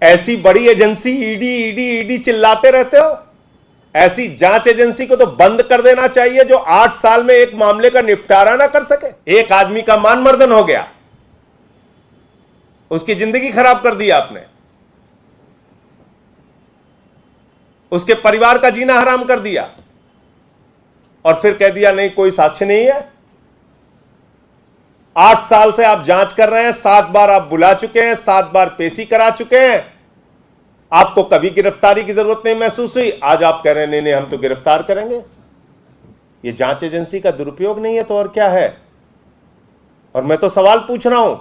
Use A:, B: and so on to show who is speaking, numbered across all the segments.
A: ऐसी बड़ी agency ED ED ED चिल्लाते रहते हो। ऐसी जांच एजेंसी को तो बंद कर देना चाहिए जो 8 साल में एक मामले का निपटारा ना कर सके। एक आदमी का मान मर्दन हो गया, उसकी जिंदगी खराब कर दी आपने, उसके परिवार का जीना हराम कर दिया, और फिर कह दिया नहीं कोई साक्ष्य नहीं है। 8 साल से आप जांच कर रहे हैं, 7 बार आप बुला चुके हैं, 7 बार पेशी करा चुके हैं, आपको कभी गिरफ्तारी की जरूरत नहीं महसूस हुई। आज आप कह रहे हैं नहीं नहीं हम तो गिरफ्तार करेंगे। ये जांच एजेंसी का दुरुपयोग नहीं है तो और क्या है। और मैं तो सवाल पूछ रहा हूं,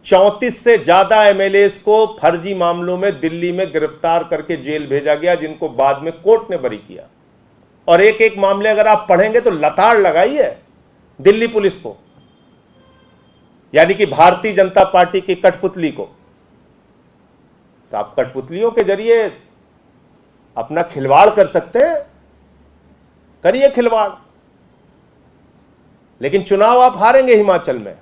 A: 34 से ज्यादा एमएलएस को फर्जी मामलों में दिल्ली में गिरफ्तार करके जेल भेजा गया, जिनको बाद में कोर्ट ने बरी किया। और एक एक मामले अगर आप पढ़ेंगे तो लताड़ लगाई है दिल्ली पुलिस को, यानी कि भारतीय जनता पार्टी की कठपुतली को। तो आप कठपुतलियों के जरिए अपना खिलवाड़ कर सकते हैं, करिए खिलवाड़, लेकिन चुनाव आप हारेंगे हिमाचल में,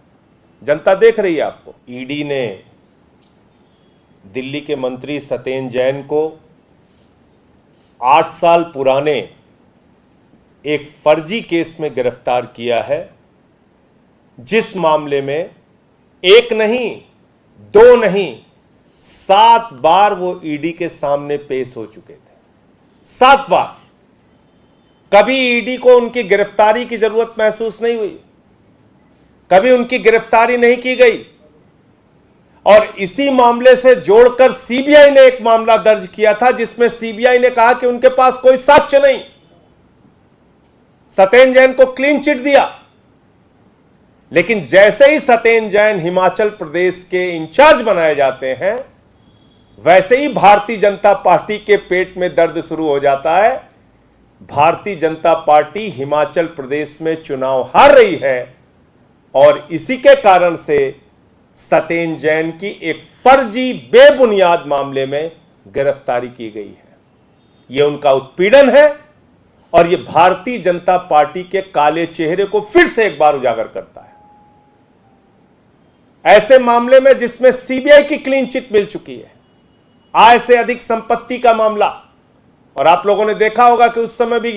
A: जनता देख रही है आपको। ईडी ने दिल्ली के मंत्री सतेन जैन को 8 साल पुराने एक फर्जी केस में गिरफ्तार किया है, जिस मामले में 1 नहीं 2 नहीं 7 बार वो ईडी के सामने पेश हो चुके थे। 7 बार। कभी ईडी को उनकी गिरफ्तारी की जरूरत महसूस नहीं हुई, कभी उनकी गिरफ्तारी नहीं की गई। और इसी मामले से जोड़कर सीबीआई ने एक मामला दर्ज किया था, जिसमें सीबीआई ने कहा कि उनके पास कोई साक्ष्य नहीं, सतेन जैन को क्लीन चिट दिया। लेकिन जैसे ही सतेन जैन हिमाचल प्रदेश के इंचार्ज बनाए जाते हैं, वैसे ही भारतीय जनता पार्टी के पेट में दर्द शुरू हो जाता है। भारतीय जनता पार्टी हिमाचल प्रदेश में चुनाव हार रही है, और इसी के कारण से सतेन जैन की एक फर्जी बेबुनियाद मामले में गिरफ्तारी की गई है। यह उनका उत्पीड़न है, और यह भारतीय जनता पार्टी के काले चेहरे को फिर से एक बार उजागर करता है। ऐसे मामले में जिसमें सीबीआई की क्लीन चिट मिल चुकी है, आय से अधिक संपत्ति का मामला, और आप लोगों ने देखा होगा कि उस समय भी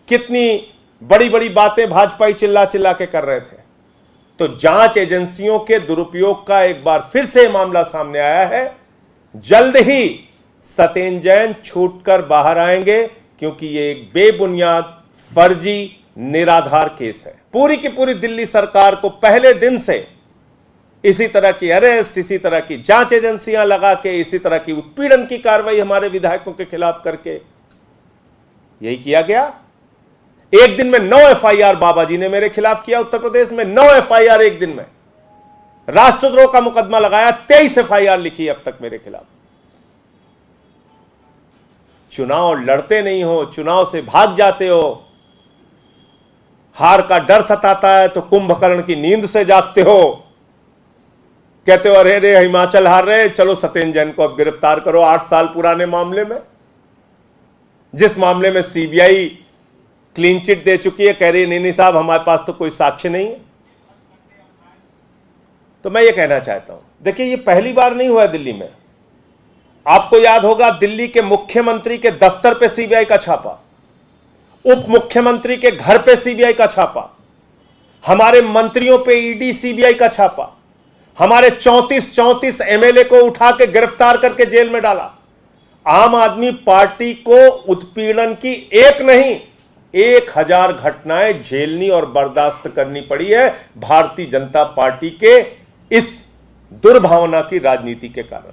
A: कितनी बड़ी बड़ी बातें भाजपाई चिल्ला चिल्ला के कर रहे थे। तो जांच एजेंसियों के दुरुपयोग का एक बार फिर से मामला सामने आया है। जल्द ही सतेन जैन छूटकर बाहर आएंगे, क्योंकि यह एक बेबुनियाद फर्जी निराधार केस है। पूरी की पूरी दिल्ली सरकार को पहले दिन से इसी तरह की अरेस्ट, इसी तरह की जांच एजेंसियां लगा के, इसी तरह की उत्पीड़न की कार्रवाई हमारे विधायकों के खिलाफ करके यही किया गया। एक दिन में 9 एफआईआर बाबा जी ने मेरे खिलाफ किया। उत्तर प्रदेश में 9 एफआईआर एक दिन में। राष्ट्रद्रोह का मुकदमा लगाया, 23 एफआईआर लिखी अब तक मेरे खिलाफ। चुनाव लड़ते नहीं हो, चुनाव से भाग जाते हो, हार का डर सताता है तो कुंभकर्ण की नींद से जागते हो, कहते हो अरे रे हिमाचल हार रहे, चलो सतेन जैन को अब गिरफ्तार करो 8 साल पुराने मामले में, जिस मामले में सीबीआई क्लीन चिट दे चुकी है। कह रही नहीं नहीं साहब हमारे पास तो कोई साक्ष्य नहीं है। तो मैं ये कहना चाहता हूं, देखिए ये पहली बार नहीं हुआ दिल्ली में। आपको याद होगा दिल्ली के मुख्यमंत्री के दफ्तर पे सीबीआई का छापा, उप मुख्यमंत्री के घर पे सीबीआई का छापा, हमारे मंत्रियों पे ईडी सीबीआई का छापा, हमारे 34 एमएलए को उठा के गिरफ्तार करके जेल में डाला। आम आदमी पार्टी को उत्पीड़न की एक नहीं 1000 घटनाएं झेलनी और बर्दाश्त करनी पड़ी है भारतीय जनता पार्टी के इस दुर्भावना की राजनीति के कारण,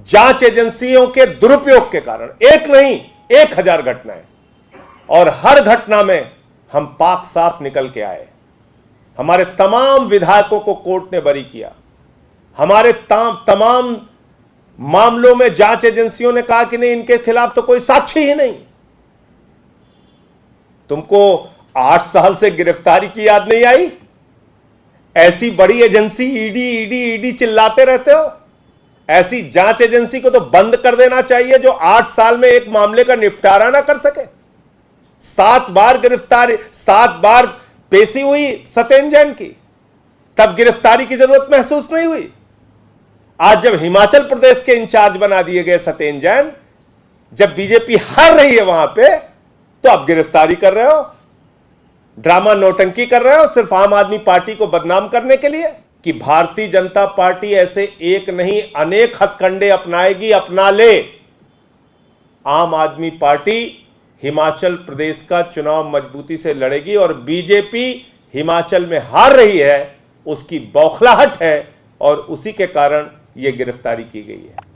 A: जांच एजेंसियों के दुरुपयोग के कारण। एक नहीं 1000 घटनाएं, और हर घटना में हम पाक साफ निकल के आए। हमारे तमाम विधायकों को कोर्ट ने बरी किया। हमारे तमाम मामलों में जांच एजेंसियों ने कहा कि नहीं इनके खिलाफ तो कोई साक्ष्य ही नहीं। तुमको 8 साल से गिरफ्तारी की याद नहीं आई? ऐसी बड़ी एजेंसी ईडी ईडी ईडी चिल्लाते रहते हो। ऐसी जांच एजेंसी को तो बंद कर देना चाहिए जो 8 साल में एक मामले का निपटारा ना कर सके। 7 बार गिरफ्तारी, 7 बार पेशी हुई सतेन जैन की, तब गिरफ्तारी की जरूरत महसूस नहीं हुई। आज जब हिमाचल प्रदेश के इंचार्ज बना दिए गए सत्येंद्र जैन, जब बीजेपी हार रही है वहां पे, तो आप गिरफ्तारी कर रहे हो, ड्रामा नौटंकी कर रहे हो सिर्फ आम आदमी पार्टी को बदनाम करने के लिए। कि भारतीय जनता पार्टी ऐसे एक नहीं अनेक हथकंडे अपनाएगी, अपना ले। आम आदमी पार्टी हिमाचल प्रदेश का चुनाव मजबूती से लड़ेगी और बीजेपी हिमाचल में हार रही है, उसकी बौखलाहट है और उसी के कारण यह गिरफ्तारी की गई है।